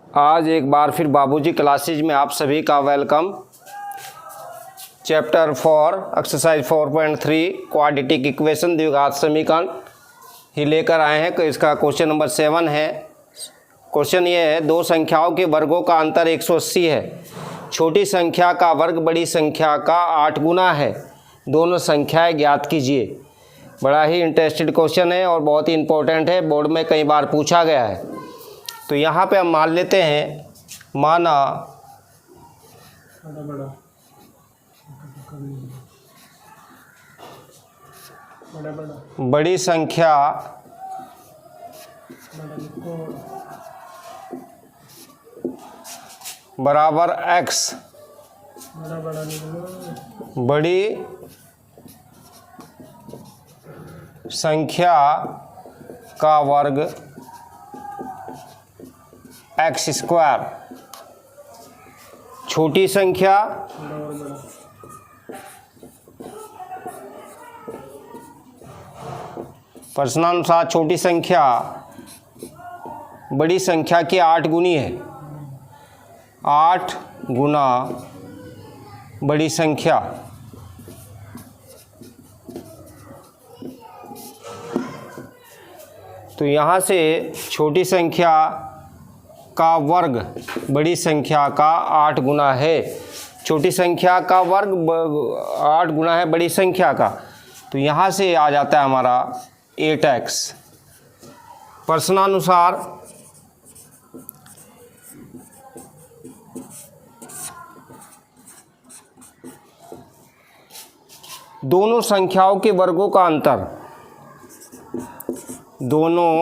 आज एक बार फिर बाबूजी क्लासेज में आप सभी का welcome. Chapter 4 exercise 4.3 quadratic equation द्विघात समीकरण ही लेकर आए हैं। इसका क्वेश्चन नंबर 7 है। क्वेश्चन ये है, दो संख्याओं के वर्गों का अंतर 180 है। छोटी संख्या का वर्ग बड़ी संख्या का 8 गुना है। दोनों संख्याएं ज्ञात कीजिए। बड़ा ही इंटरेस्टेड क्वेश्चन है और बहुत ही इम्पोर्टेंट है, बोर्ड में कई बार पूछा गया है। तो यहाँ पे हम मान लेते हैं, माना बड़ी संख्या बराबर x, बड़ी संख्या का वर्ग एक्स स्क्वायर, छोटी संख्या प्रश्नानुसार छोटी संख्या बड़ी संख्या की 8 गुनी है। 8 गुना बड़ी संख्या। तो यहाँ से छोटी संख्या का वर्ग बड़ी संख्या का 8 गुना है। छोटी संख्या का वर्ग 8 गुना है बड़ी संख्या का। तो यहाँ से आ जाता है हमारा 8x। प्रश्नानुसार दोनों संख्याओं के वर्गों का अंतर, दोनों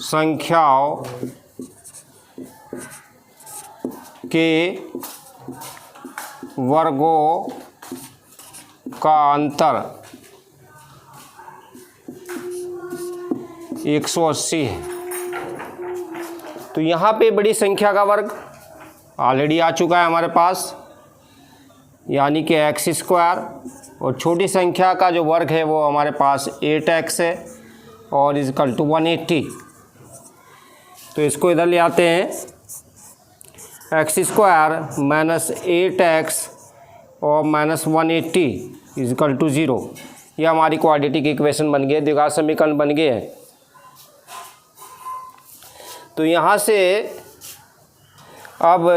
संख्याओं के वर्गों का अंतर 180 है। तो यहाँ पे बड़ी संख्या का वर्ग ऑलरेडी आ चुका है हमारे पास, यानी कि एक्स स्क्वायर, और छोटी संख्या का जो वर्ग है वो हमारे पास 8x है और इजकल टू 180। तो इसको इधर ले आते हैं, एक्स स्क्वायर माइनस 8x और माइनस 180 इजकल टू 0। यह हमारी क्वाड्रेटिक इक्वेशन बन गई, द्विघात समीकरण बन गए हैं। तो यहाँ से अब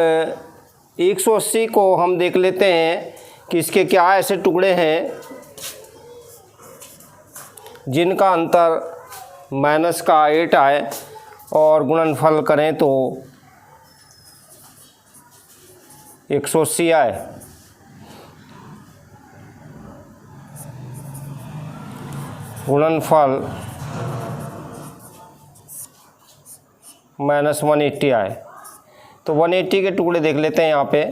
180 को हम देख लेते हैं कि इसके क्या ऐसे टुकड़े हैं जिनका अंतर माइनस का 8 आए और गुणनफल करें तो 180 आए। गुणनफल माइनस 180 आए। तो 180 के टुकड़े देख लेते हैं यहाँ पे।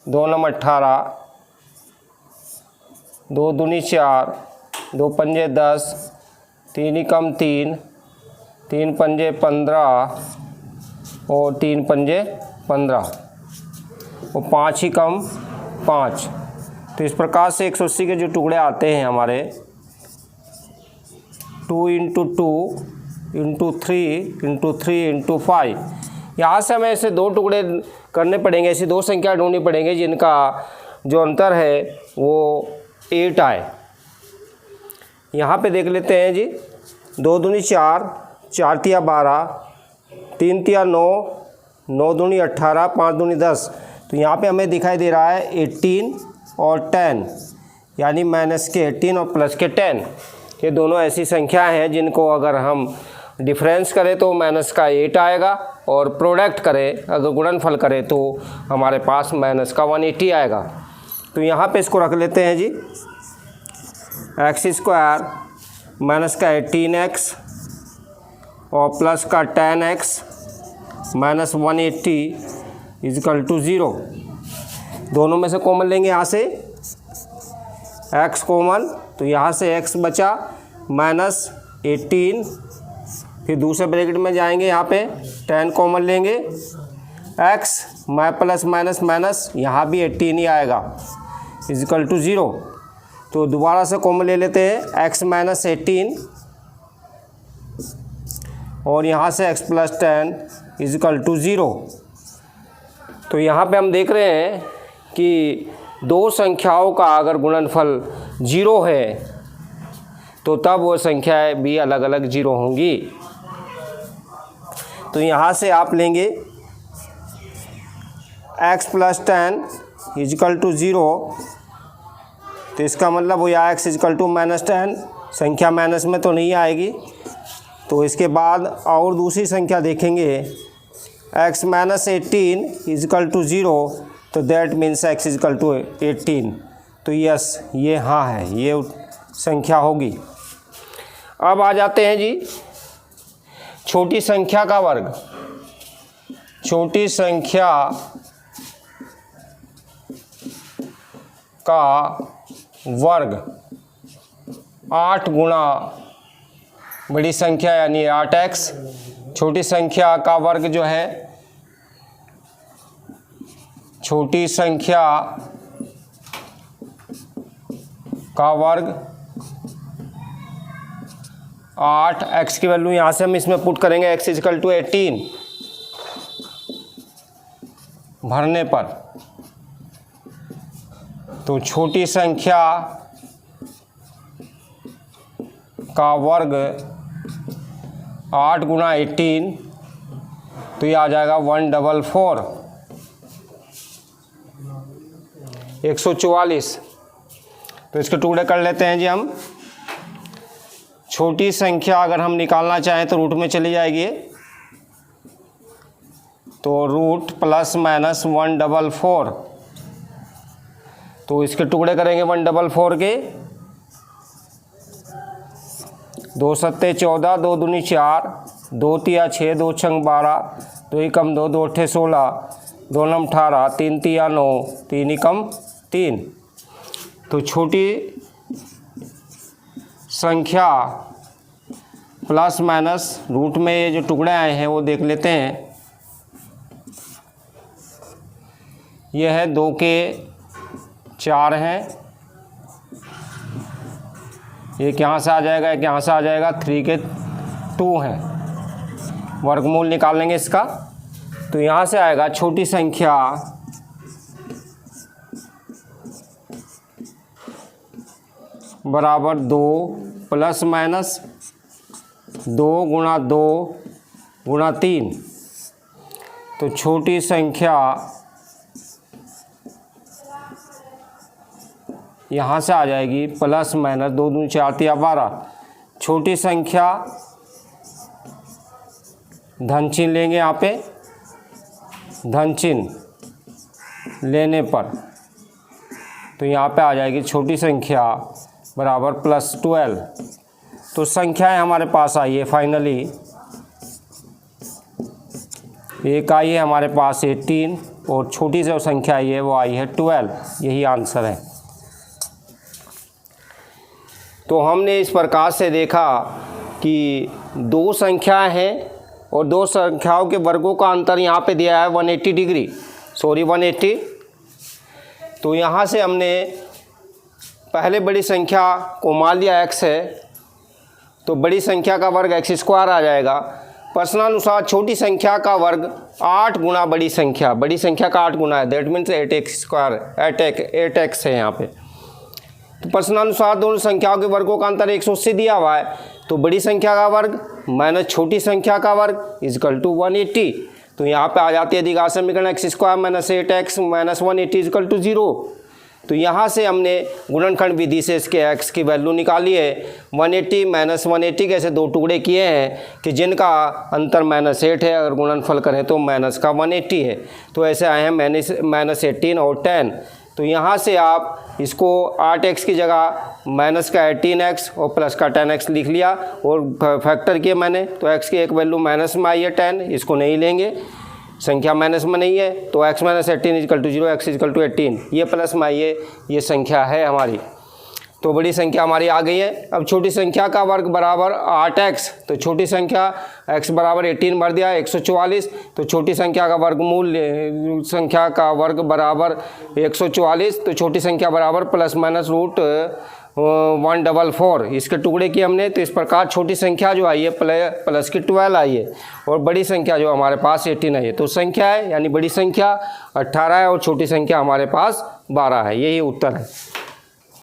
2 नम 18, 2 दूनी 4, 2 पंजे 10, 3 एकम 3, 3 पंजे 15 और 3 पंजे 15 और 5 एकम 5। तो इस प्रकार से 180 के जो टुकड़े आते हैं हमारे, 2 इंटू 2 इंटू 3 इंटू 3 इंटू 5। यहाँ से हमें ऐसे 2 टुकड़े करने पड़ेंगे, ऐसी 2 संख्या ढूंढनी पड़ेंगे जिनका जो अंतर है वो 8 आए। यहाँ पे देख लेते हैं जी, 2 दूनी 4, 4 तिया 12, 3 तिया 9, 9 दूनी 18, 5 दूनी 10। तो यहाँ पे हमें दिखाई दे रहा है 18 और 10, यानी माइनस के 18 और प्लस के 10। ये दोनों ऐसी संख्याएं हैं जिनको अगर हम डिफरेंस करें तो माइनस का 8 आएगा और प्रोडक्ट करें, अगर गुणनफल करें तो हमारे पास माइनस का 180 आएगा। तो यहाँ पे इसको रख लेते हैं जी, एक्स स्क्वायर माइनस का 18x और प्लस का 10x माइनस 180 इजकल टू 0। दोनों में से कॉमन लेंगे, यहाँ से x कॉमन, तो यहाँ से x बचा माइनस 18, फिर दूसरे ब्रैकेट में जाएंगे, यहाँ पे 10 कॉमन लेंगे, x प्लस माइनस माइनस यहाँ भी 18 ही आएगा इजकल टू 0। तो दोबारा से कॉमन ले लेते हैं, x माइनस 18 और यहाँ से x + 10 = 0। तो यहाँ पे हम देख रहे हैं कि दो संख्याओं का अगर गुणनफल 0 है तो तब वो संख्याएं भी अलग अलग 0 होंगी। तो यहाँ से आप लेंगे x + 10 = 0, तो इसका मतलब वो या x = -10, संख्या माइनस में तो नहीं आएगी। तो इसके बाद और दूसरी संख्या देखेंगे x - 18 = 0, तो दैट मीन्स x = 18। तो यस, ये हाँ है, ये संख्या होगी। अब आ जाते हैं जी छोटी संख्या का वर्ग। छोटी संख्या का वर्ग 8 गुणा बड़ी संख्या यानी 8x। छोटी संख्या का वर्ग जो है, छोटी संख्या का वर्ग 8x की वैल्यू यहाँ से हम इसमें पुट करेंगे x = 18 भरने पर। तो छोटी संख्या का वर्ग 8 गुणा 18, तो ये आ जाएगा 144, 144। तो इसके टुकड़े कर लेते हैं जी हम। छोटी संख्या अगर हम निकालना चाहें तो रूट में चली जाएगी, तो रूट ± 144। तो इसके टुकड़े करेंगे 144 के, 2 7 14, 2 दूनी 4, 2 तिया 6, 2 छंग 12, 2 एकम 2, 2 अट्ठे 16, 2 नम 18, 3 तिया 9, 3 एकम 3। तो छोटी संख्या प्लस माइनस रूट में ये जो टुकड़े आए हैं वो देख लेते हैं। यह है 2 के 4 हैं, एक यहाँ से आ जाएगा, एक यहाँ से आ जाएगा, 3 के 2 हैं। वर्गमूल निकाल लेंगे इसका, तो यहाँ से आएगा छोटी संख्या बराबर 2 ± 2 गुणा 2 गुणा 3। तो छोटी संख्या यहाँ से आ जाएगी ± 2 दूनी 4 तिया 12। छोटी संख्या धन चिन्ह लेंगे यहाँ पे, धन चिन्ह लेने पर तो यहाँ पे आ जाएगी छोटी संख्या बराबर +12। तो संख्याएं हमारे पास आई है फाइनली, एक आई है हमारे पास 18 और छोटी जो संख्या आई है वो आई है 12। यही आंसर है। तो हमने इस प्रकार से देखा कि दो संख्याएं हैं और दो संख्याओं के वर्गों का अंतर यहाँ पे दिया है 180 डिग्री, 180। तो यहाँ से हमने पहले बड़ी संख्या को मान लिया x है, तो बड़ी संख्या का वर्ग x² आ जाएगा। प्रश्नानुसार छोटी संख्या का वर्ग 8 गुना बड़ी संख्या का 8 गुना है, दैट मीन्स 8x², 8x है यहाँ पे। तो प्रश्नानुसार दोनों संख्याओं के वर्गों का अंतर 180 दिया हुआ है, तो बड़ी संख्या का वर्ग माइनस छोटी संख्या का वर्ग = 180। तो यहाँ पे आ जाती है द्विघात समीकरण x² - 8x - 180 = 0। तो यहाँ से हमने गुणनखंड विधि से इसके x की वैल्यू निकाली है। 180 - 180 के ऐसे दो टुकड़े किए हैं कि जिनका अंतर -8 है, अगर गुणनफल करें तो माइनस का 180 है। तो ऐसे आए हैं -18 और 10। तो यहाँ से आप इसको 8x की जगह माइनस का 18x और प्लस का 10x लिख लिया और फैक्टर किया मैंने, तो x की एक वैल्यू माइनस में आई है 10, इसको नहीं लेंगे, संख्या माइनस में नहीं है, तो x - 18 = 0, x = 18, ये प्लस में आई है, ये संख्या है हमारी। तो बड़ी संख्या हमारी आ गई है। अब छोटी संख्या का वर्ग बराबर 8x, तो छोटी संख्या x बराबर 18 भर दिया 144। तो छोटी संख्या का वर्गमूल संख्या का वर्ग बराबर 144, तो छोटी संख्या बराबर ± 144 इसके टुकड़े की हमने, तो इस प्रकार छोटी संख्या जो आई है प्लस की 12 आई है और बड़ी संख्या जो हमारे पास 18 आई है। तो संख्या है यानी बड़ी संख्या 18 है और छोटी संख्या हमारे पास 12 है। यही उत्तर है।